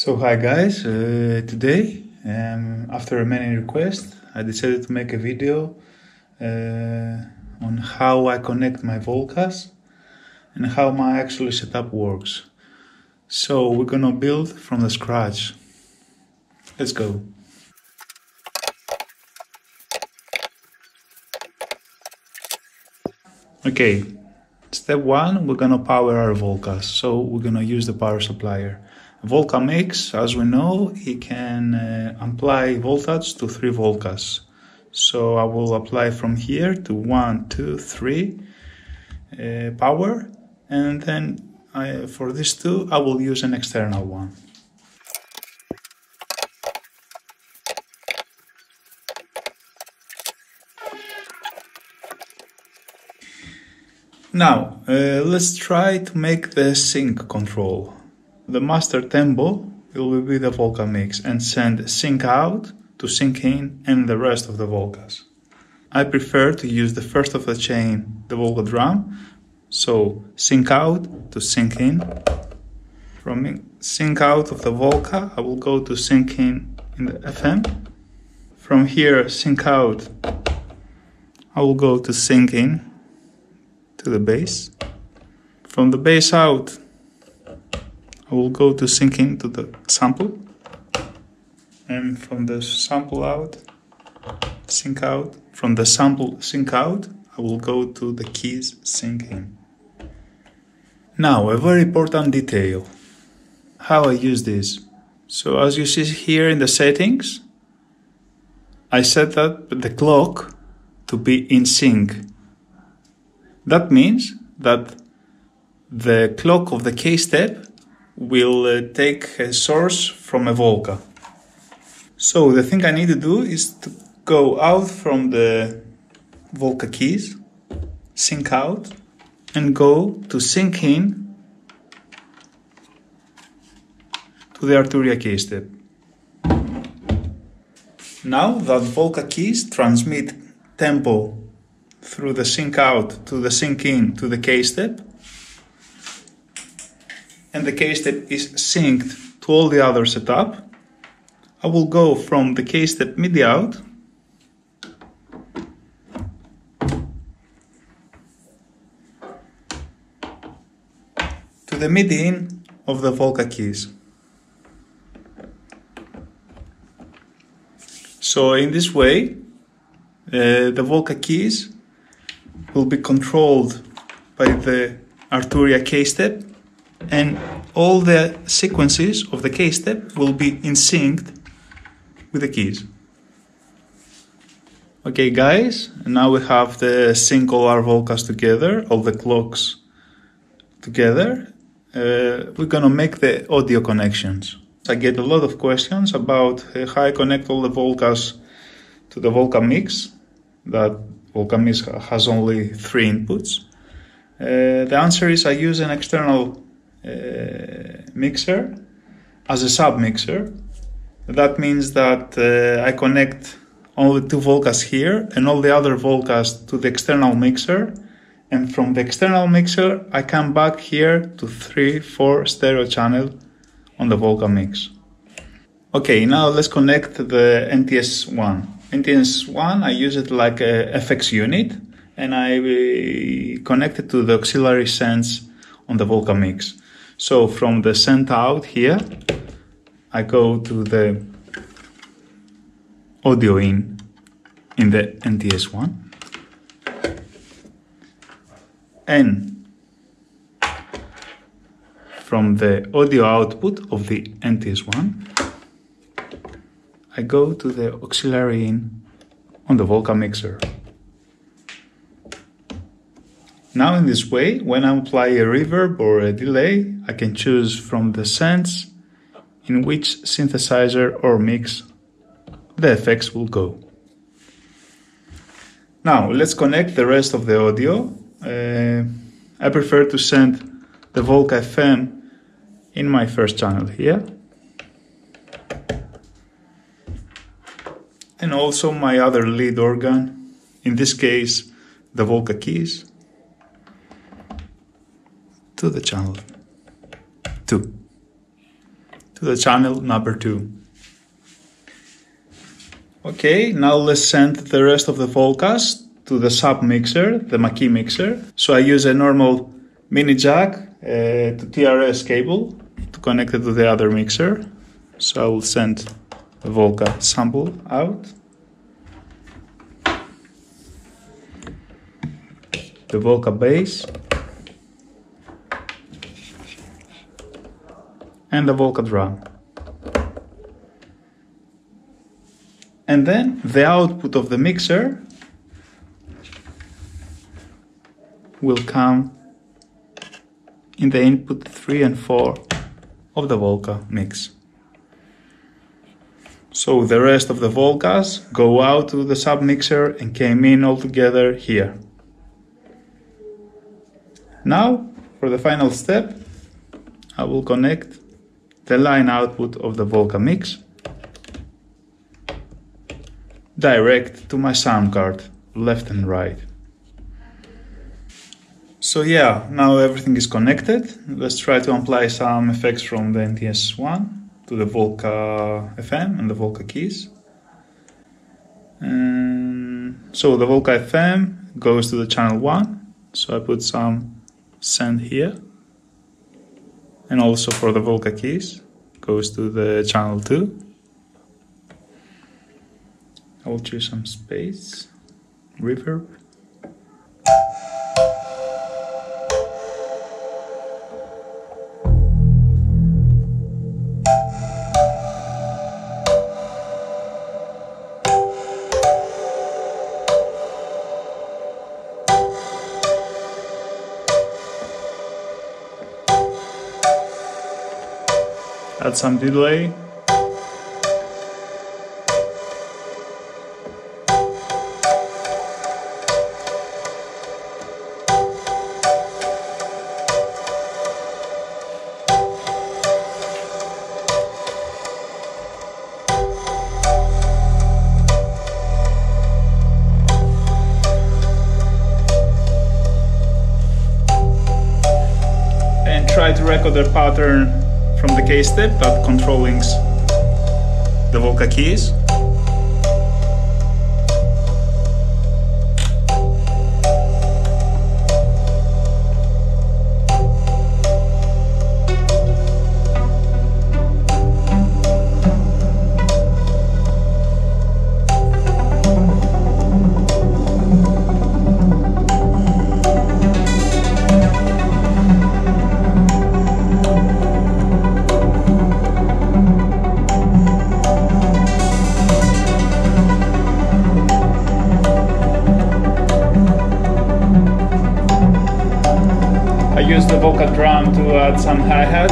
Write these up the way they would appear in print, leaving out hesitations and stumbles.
So hi guys, today after many requests I decided to make a video on how I connect my Volcas and how my actual setup works. So we're gonna build from the scratch. Let's go. Okay, step one, we're gonna power our Volcas. So we're gonna use the power supplier. Volca Mix, as we know, it can apply voltage to 3 Volcas. So I will apply from here to 1, 2, 3 power, and then for these 2 I will use an external one. Now let's try to make the sync control. The master tempo will be the Volca Mix and send sync out to sync in and the rest of the Volcas. I prefer to use the first of the chain, the Volca drum, so sync out to sync in. From sync out of the Volca, I will go to sync in the FM. From here, sync out, I will go to sync in to the bass. From the bass out, I will go to sync in to the sample. And from the sample out, sync out. From the sample sync out, I will go to the keys sync in. Now, a very important detail. How I use this. So as you see here in the settings, I set up the clock to be in sync. That means that the clock of the K step will take a source from a Volca. So the thing I need to do is to go out from the Volca keys, sync out, and go to sync in to the Arturia K step. Now that Volca keys transmit tempo through the sync out to the sync in to the K step, and the K step is synced to all the other setup, I will go from the K step MIDI out to the MIDI in of the Volca keys. So in this way, the Volca keys will be controlled by the Arturia K step, and all the sequences of the K step will be in sync with the keys. Okay guys, now we have the sync all our Volcas together, all the clocks together. We're gonna make the audio connections. I get a lot of questions about how I connect all the Volcas to the Volca Mix. That Volca Mix has only 3 inputs. The answer is I use an external mixer as a sub-mixer. That means that I connect only 2 Volcas here and all the other Volcas to the external mixer, and from the external mixer I come back here to 3-4 stereo channel on the Volca Mix. Okay, now let's connect the NTS1. NTS1, I use it like a FX unit, and I connect it to the auxiliary sends on the Volca Mix. So from the send out here, I go to the audio in the NTS1, and from the audio output of the NTS1, I go to the auxiliary in on the Volca mixer. Now in this way, when I apply a reverb or a delay, I can choose from the sends in which synthesizer or mix the effects will go. Now let's connect the rest of the audio. I prefer to send the Volca FM in my first channel here, and also my other lead organ, in this case the Volca keys, to the channel 2. to the channel number 2. Okay, now let's send the rest of the Volcas to the sub mixer, the Mackie mixer. So I use a normal mini jack to TRS cable to connect it to the other mixer. So I will send the Volca sample out. The Volca bass. And the Volca drum. And then the output of the mixer will come in the input 3 and 4 of the Volca mix. So the rest of the Volcas go out to the sub-mixer and came in all together here. Now, for the final step, I will connect the line output of the Volca mix direct to my sound card, left and right. So yeah, now everything is connected. Let's try to apply some effects from the NTS1 to the Volca FM and the Volca keys. And so the Volca FM goes to the channel 1, so I put some send here. And also for the Volca keys, goes to the channel 2. I will choose some space, reverb. Add some delay. And try to record the pattern from the K step that controlling the Volca keys. I use the Volca drum to add some hi-hat.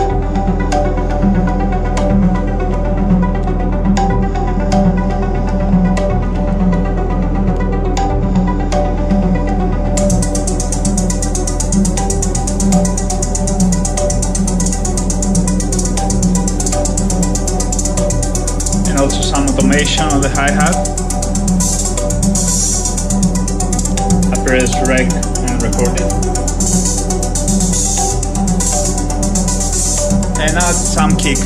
And also some automation on the hi-hat. I press rec and record it. And add some kick.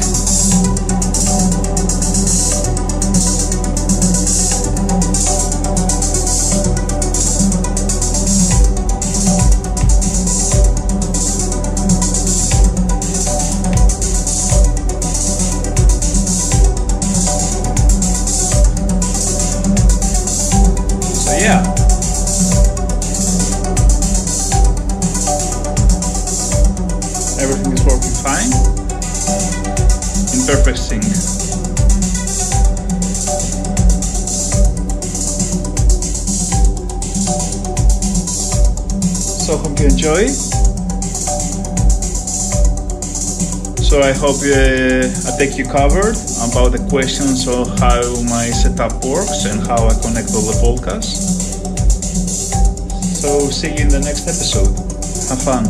So yeah. Everything is working fine. In perfect sync. So hope you enjoy. So I hope I take you covered about the questions of how my setup works and how I connect all the Volcas. So see you in the next episode. Have fun.